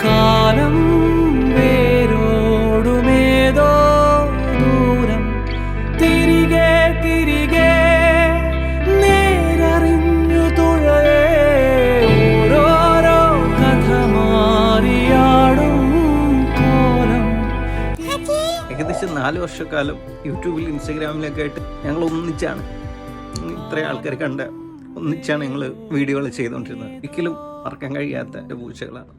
കാലം വേരോടുമേതോ ദൂരം തിരികെ തിരികെ നേരറിഞ്ഞു തുഴയേ ഓരോരോ കഥ മാറിയാടും കോലം. ഏകദേശം 4 വർഷക്കാലം യൂട്യൂബിൽ ഇൻസ്റ്റാഗ്രാമിലൊക്കെ ആയിട്ട് ഞങ്ങൾ ഒന്നിച്ചാണ്, ഇത്രയും ആൾക്കാർ ഒന്നിച്ചാണ് ഞങ്ങൾ വീഡിയോകൾ ചെയ്തുകൊണ്ടിരുന്നത്. ഒരിക്കലും മറക്കാൻ കഴിയാത്ത പൂച്ചകളാണ്.